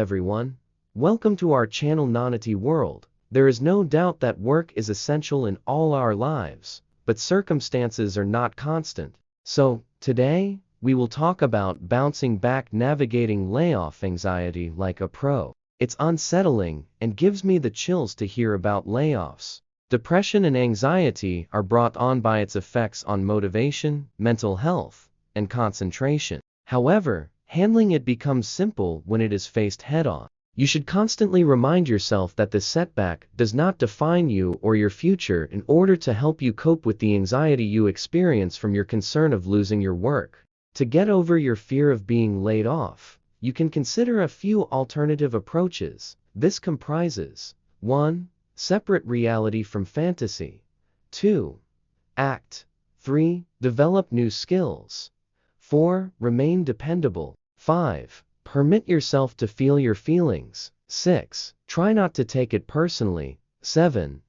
everyone. Welcome to our channel Nonity World. There is no doubt that work is essential in all our lives, but circumstances are not constant. So, today, we will talk about bouncing back, navigating layoff anxiety like a pro. It's unsettling and gives me the chills to hear about layoffs. Depression and anxiety are brought on by its effects on motivation, mental health, and concentration. However, handling it becomes simple when it is faced head-on. You should constantly remind yourself that the setback does not define you or your future in order to help you cope with the anxiety you experience from your concern of losing your work. To get over your fear of being laid off, you can consider a few alternative approaches. This comprises 1. Separate reality from fantasy. 2. Act. 3. Develop new skills. 4. Remain dependable. 5. Permit yourself to feel your feelings. 6. Try not to take it personally. 7.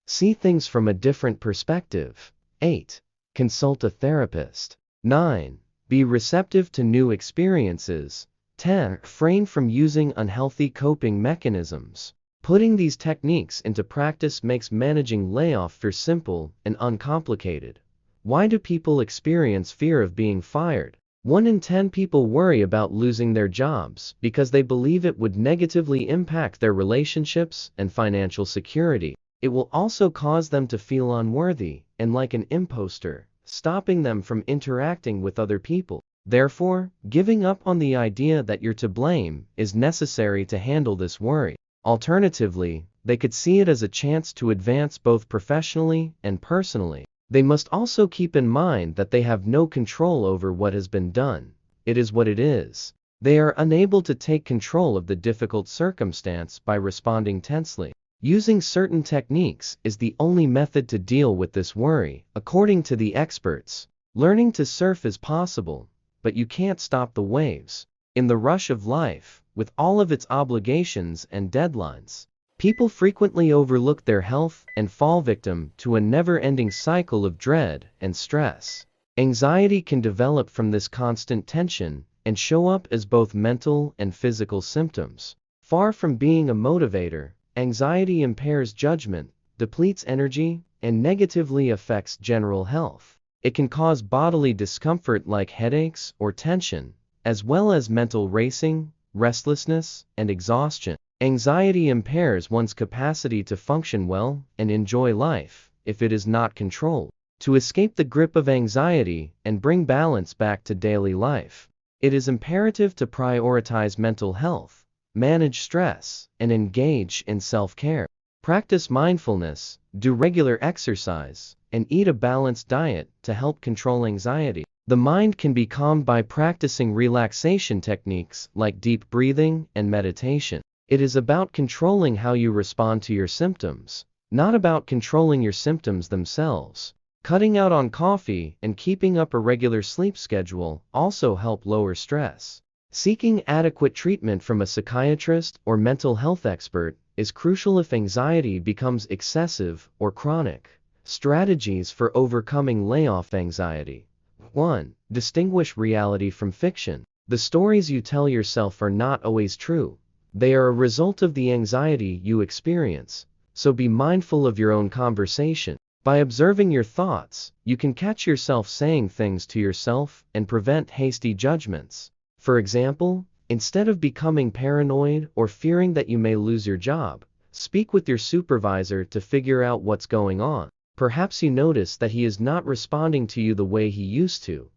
See things from a different perspective. 8. Consult a therapist. 9. Be receptive to new experiences. 10. Refrain from using unhealthy coping mechanisms. Putting these techniques into practice makes managing layoff fear simple and uncomplicated. Why do people experience fear of being fired? 1 in 10 people worry about losing their jobs because they believe it would negatively impact their relationships and financial security. It will also cause them to feel unworthy and like an imposter, stopping them from interacting with other people. Therefore, giving up on the idea that you're to blame is necessary to handle this worry. Alternatively, they could see it as a chance to advance both professionally and personally. They must also keep in mind that they have no control over what has been done. It is what it is. They are unable to take control of the difficult circumstance by responding tensely. Using certain techniques is the only method to deal with this worry. According to the experts, learning to surf is possible, but you can't stop the waves. In the rush of life, with all of its obligations and deadlines, people frequently overlook their health and fall victim to a never-ending cycle of dread and stress. Anxiety can develop from this constant tension and show up as both mental and physical symptoms. Far from being a motivator, anxiety impairs judgment, depletes energy, and negatively affects general health. It can cause bodily discomfort like headaches or tension, as well as mental racing, restlessness, and exhaustion. Anxiety impairs one's capacity to function well and enjoy life if it is not controlled. To escape the grip of anxiety and bring balance back to daily life, it is imperative to prioritize mental health, manage stress, and engage in self-care. Practice mindfulness, do regular exercise, and eat a balanced diet to help control anxiety. The mind can be calmed by practicing relaxation techniques like deep breathing and meditation. It is about controlling how you respond to your symptoms, not about controlling your symptoms themselves. Cutting out on coffee and keeping up a regular sleep schedule also help lower stress. Seeking adequate treatment from a psychiatrist or mental health expert is crucial if anxiety becomes excessive or chronic. Strategies for overcoming layoff anxiety. 1. Distinguish reality from fiction. The stories you tell yourself are not always true. They are a result of the anxiety you experience, so be mindful of your own conversation. By observing your thoughts, you can catch yourself saying things to yourself and prevent hasty judgments. For example, instead of becoming paranoid or fearing that you may lose your job, speak with your supervisor to figure out what's going on. Perhaps you notice that he is not responding to you the way he used to.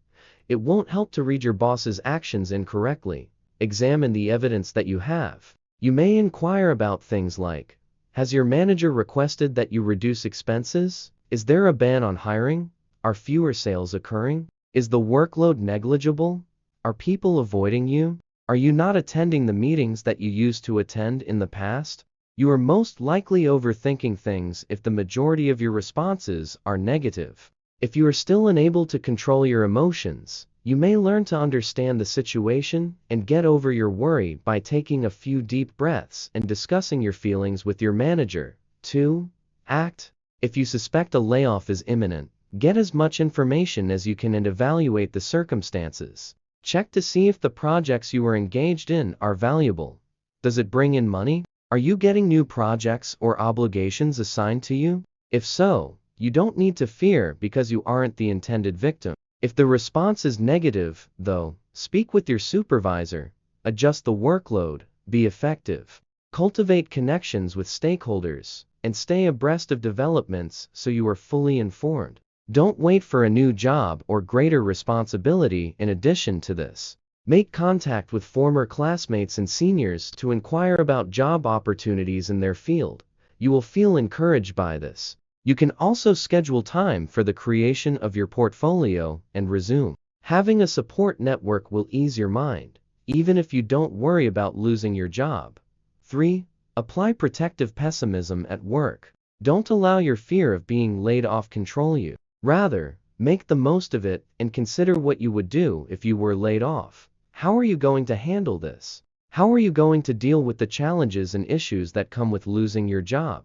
It won't help to read your boss's actions incorrectly. Examine the evidence that you have. You may inquire about things like, has your manager requested that you reduce expenses? Is there a ban on hiring? Are fewer sales occurring? Is the workload negligible? Are people avoiding you? Are you not attending the meetings that you used to attend in the past? You are most likely overthinking things if the majority of your responses are negative. If you are still unable to control your emotions, you may learn to understand the situation and get over your worry by taking a few deep breaths and discussing your feelings with your manager. 2. Act. If you suspect a layoff is imminent, get as much information as you can and evaluate the circumstances. Check to see if the projects you are engaged in are valuable. Does it bring in money? Are you getting new projects or obligations assigned to you? If so, you don't need to fear because you aren't the intended victim. If the response is negative, though, speak with your supervisor, adjust the workload, be effective. Cultivate connections with stakeholders, and stay abreast of developments so you are fully informed. Don't wait for a new job or greater responsibility in addition to this. Make contact with former classmates and seniors to inquire about job opportunities in their field. You will feel encouraged by this. You can also schedule time for the creation of your portfolio and resume. Having a support network will ease your mind, even if you don't worry about losing your job. 3. Apply protective pessimism at work. Don't allow your fear of being laid off control you. Rather, make the most of it and consider what you would do if you were laid off. How are you going to handle this? How are you going to deal with the challenges and issues that come with losing your job?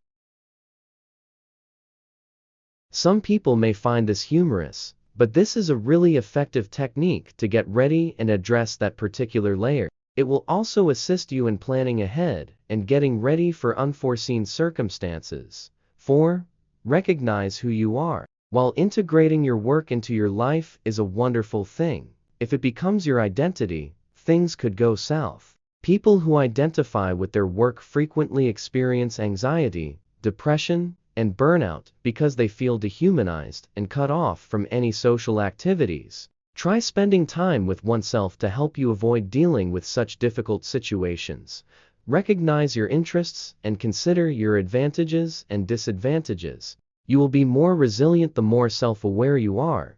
Some people may find this humorous, but this is a really effective technique to get ready and address that particular layer. It will also assist you in planning ahead and getting ready for unforeseen circumstances. 4. Recognize who you are. While integrating your work into your life is a wonderful thing, if it becomes your identity, things could go south. People who identify with their work frequently experience anxiety, depression, and burnout because they feel dehumanized and cut off from any social activities. Try spending time with oneself to help you avoid dealing with such difficult situations. Recognize your interests and consider your advantages and disadvantages. You will be more resilient the more self-aware you are.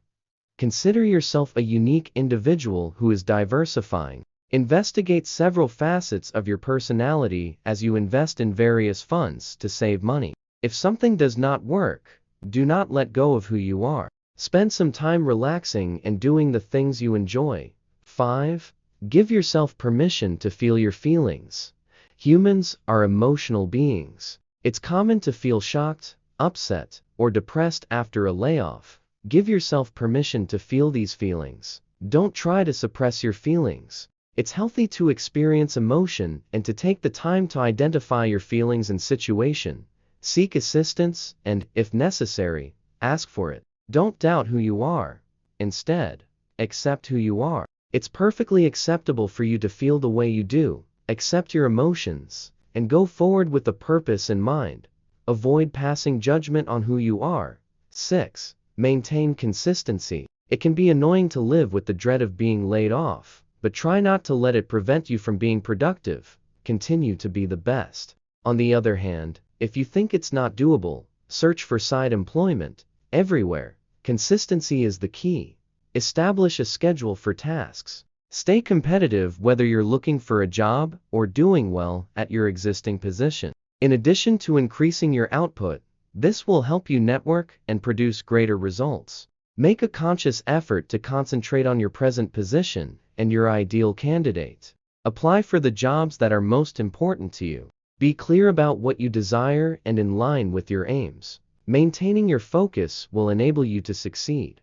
Consider yourself a unique individual who is diversifying. Investigate several facets of your personality as you invest in various funds to save money. If something does not work, do not let go of who you are. Spend some time relaxing and doing the things you enjoy. 5. Give yourself permission to feel your feelings. Humans are emotional beings. It's common to feel shocked, upset, or depressed after a layoff. Give yourself permission to feel these feelings. Don't try to suppress your feelings. It's healthy to experience emotion and to take the time to identify your feelings and situation. Seek assistance and, if necessary, ask for it. Don't doubt who you are. Instead, accept who you are. It's perfectly acceptable for you to feel the way you do. Accept your emotions and go forward with a purpose in mind. Avoid passing judgment on who you are. 6. Maintain consistency. It can be annoying to live with the dread of being laid off, but try not to let it prevent you from being productive. Continue to be the best. On the other hand, if you think it's not doable, search for side employment. Everywhere, consistency is the key. Establish a schedule for tasks. Stay competitive whether you're looking for a job or doing well at your existing position. In addition to increasing your output, this will help you network and produce greater results. Make a conscious effort to concentrate on your present position and your ideal candidate. Apply for the jobs that are most important to you. Be clear about what you desire and in line with your aims. Maintaining your focus will enable you to succeed.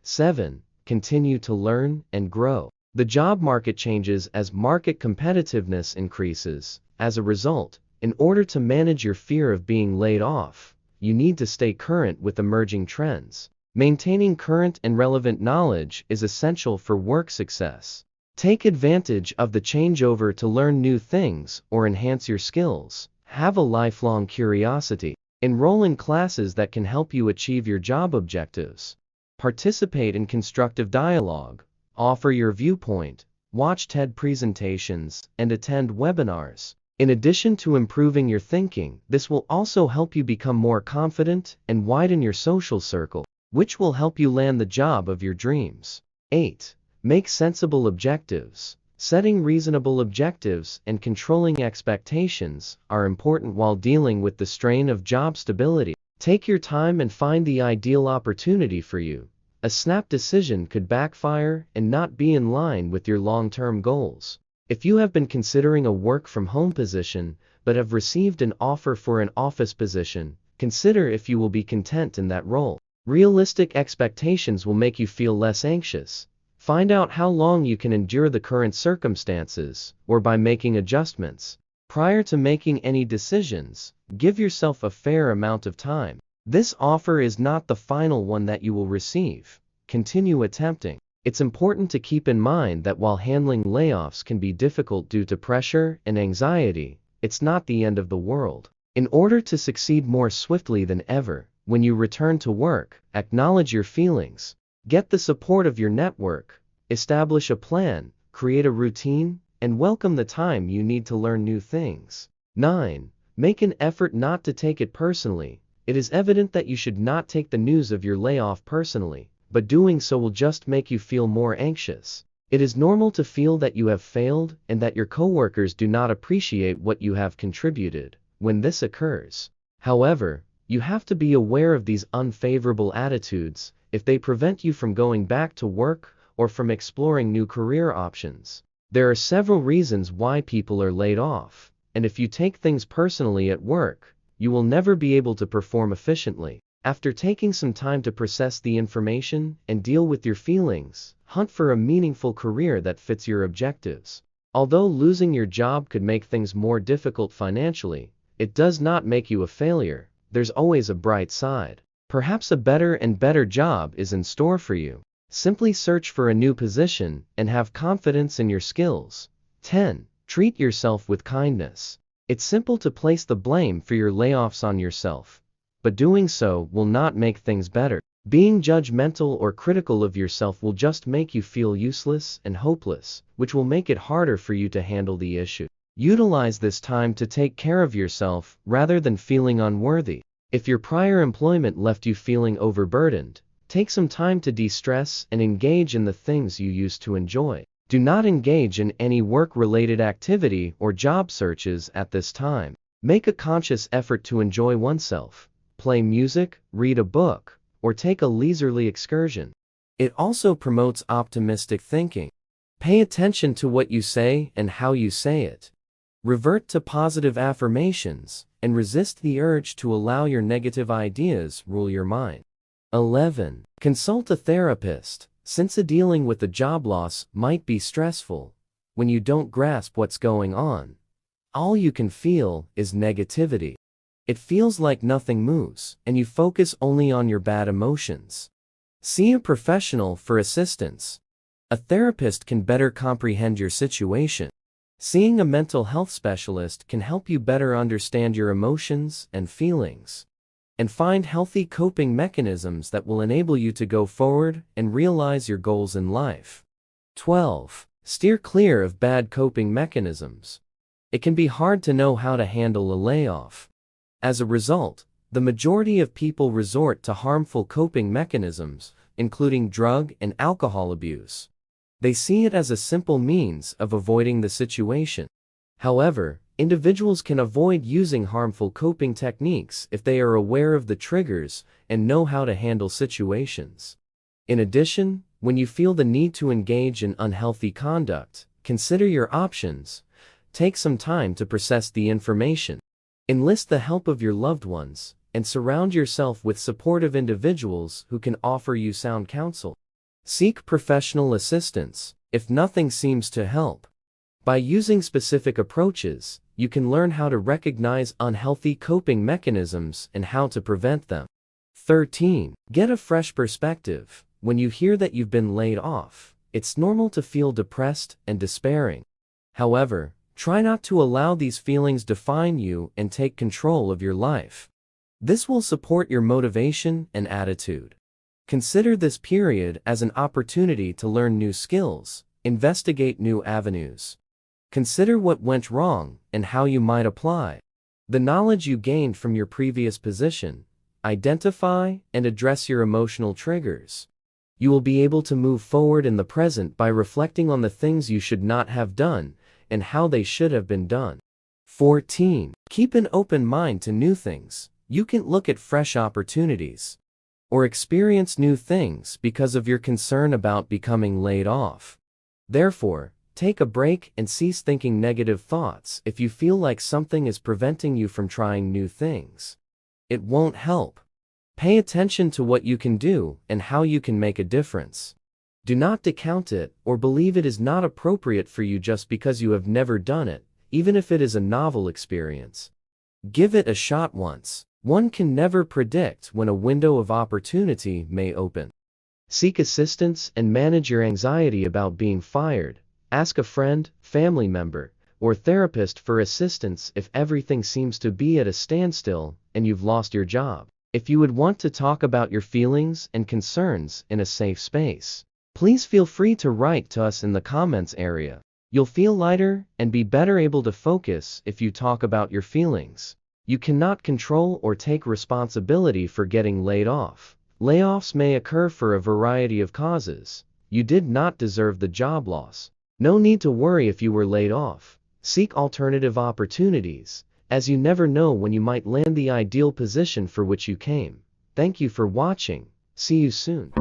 7. Continue to learn and grow. The job market changes as market competitiveness increases. As a result, in order to manage your fear of being laid off, you need to stay current with emerging trends. Maintaining current and relevant knowledge is essential for work success. Take advantage of the changeover to learn new things or enhance your skills. Have a lifelong curiosity. Enroll in classes that can help you achieve your job objectives. Participate in constructive dialogue. Offer your viewpoint. Watch TED presentations and attend webinars. In addition to improving your thinking, this will also help you become more confident and widen your social circle, which will help you land the job of your dreams. 8. Make sensible objectives. Setting reasonable objectives and controlling expectations are important while dealing with the strain of job stability. Take your time and find the ideal opportunity for you. A snap decision could backfire and not be in line with your long-term goals. If you have been considering a work-from-home position but have received an offer for an office position, consider if you will be content in that role. Realistic expectations will make you feel less anxious. Find out how long you can endure the current circumstances, or by making adjustments. Prior to making any decisions, give yourself a fair amount of time. This offer is not the final one that you will receive. Continue attempting. It's important to keep in mind that while handling layoffs can be difficult due to pressure and anxiety, it's not the end of the world. In order to succeed more swiftly than ever, when you return to work, acknowledge your feelings. Get the support of your network. Establish a plan, create a routine, and welcome the time you need to learn new things. 9. Make an effort not to take it personally. It is evident that you should not take the news of your layoff personally, but doing so will just make you feel more anxious. It is normal to feel that you have failed and that your coworkers do not appreciate what you have contributed when this occurs. However, you have to be aware of these unfavorable attitudes if they prevent you from going back to work or from exploring new career options. There are several reasons why people are laid off, and if you take things personally at work, you will never be able to perform efficiently. After taking some time to process the information and deal with your feelings, hunt for a meaningful career that fits your objectives. Although losing your job could make things more difficult financially, it does not make you a failure. There's always a bright side. Perhaps a better and better job is in store for you. Simply search for a new position and have confidence in your skills. 10. Treat yourself with kindness. It's simple to place the blame for your layoffs on yourself, but doing so will not make things better. Being judgmental or critical of yourself will just make you feel useless and hopeless, which will make it harder for you to handle the issue. Utilize this time to take care of yourself rather than feeling unworthy. If your prior employment left you feeling overburdened, take some time to de-stress and engage in the things you used to enjoy. Do not engage in any work-related activity or job searches at this time. Make a conscious effort to enjoy oneself. Play music, read a book, or take a leisurely excursion. It also promotes optimistic thinking. Pay attention to what you say and how you say it. Revert to positive affirmations, and resist the urge to allow your negative ideas rule your mind. 11. Consult a therapist. Since dealing with the job loss might be stressful, when you don't grasp what's going on, all you can feel is negativity. It feels like nothing moves, and you focus only on your bad emotions. See a professional for assistance. A therapist can better comprehend your situation. Seeing a mental health specialist can help you better understand your emotions and feelings, and find healthy coping mechanisms that will enable you to go forward and realize your goals in life. 12. Steer clear of bad coping mechanisms. It can be hard to know how to handle a layoff. As a result, the majority of people resort to harmful coping mechanisms, including drug and alcohol abuse. They see it as a simple means of avoiding the situation. However, individuals can avoid using harmful coping techniques if they are aware of the triggers and know how to handle situations. In addition, when you feel the need to engage in unhealthy conduct, consider your options. Take some time to process the information. Enlist the help of your loved ones, and surround yourself with supportive individuals who can offer you sound counsel. Seek professional assistance if nothing seems to help. By using specific approaches, you can learn how to recognize unhealthy coping mechanisms and how to prevent them. 13. Get a fresh perspective. When you hear that you've been laid off, it's normal to feel depressed and despairing. However, try not to allow these feelings define you and take control of your life. This will support your motivation and attitude. Consider this period as an opportunity to learn new skills, investigate new avenues. Consider what went wrong and how you might apply the knowledge you gained from your previous position. Identify and address your emotional triggers. You will be able to move forward in the present by reflecting on the things you should not have done and how they should have been done. 14. Keep an open mind to new things. You can look at fresh opportunities or experience new things because of your concern about becoming laid off. Therefore, take a break and cease thinking negative thoughts if you feel like something is preventing you from trying new things. It won't help. Pay attention to what you can do and how you can make a difference. Do not discount it or believe it is not appropriate for you just because you have never done it, even if it is a novel experience. Give it a shot once. One can never predict when a window of opportunity may open. Seek assistance and manage your anxiety about being fired. Ask a friend, family member, or therapist for assistance if everything seems to be at a standstill and you've lost your job. If you would want to talk about your feelings and concerns in a safe space, please feel free to write to us in the comments area. You'll feel lighter and be better able to focus if you talk about your feelings. You cannot control or take responsibility for getting laid off. Layoffs may occur for a variety of causes. You did not deserve the job loss. No need to worry if you were laid off. Seek alternative opportunities, as you never know when you might land the ideal position for which you came. Thank you for watching. See you soon.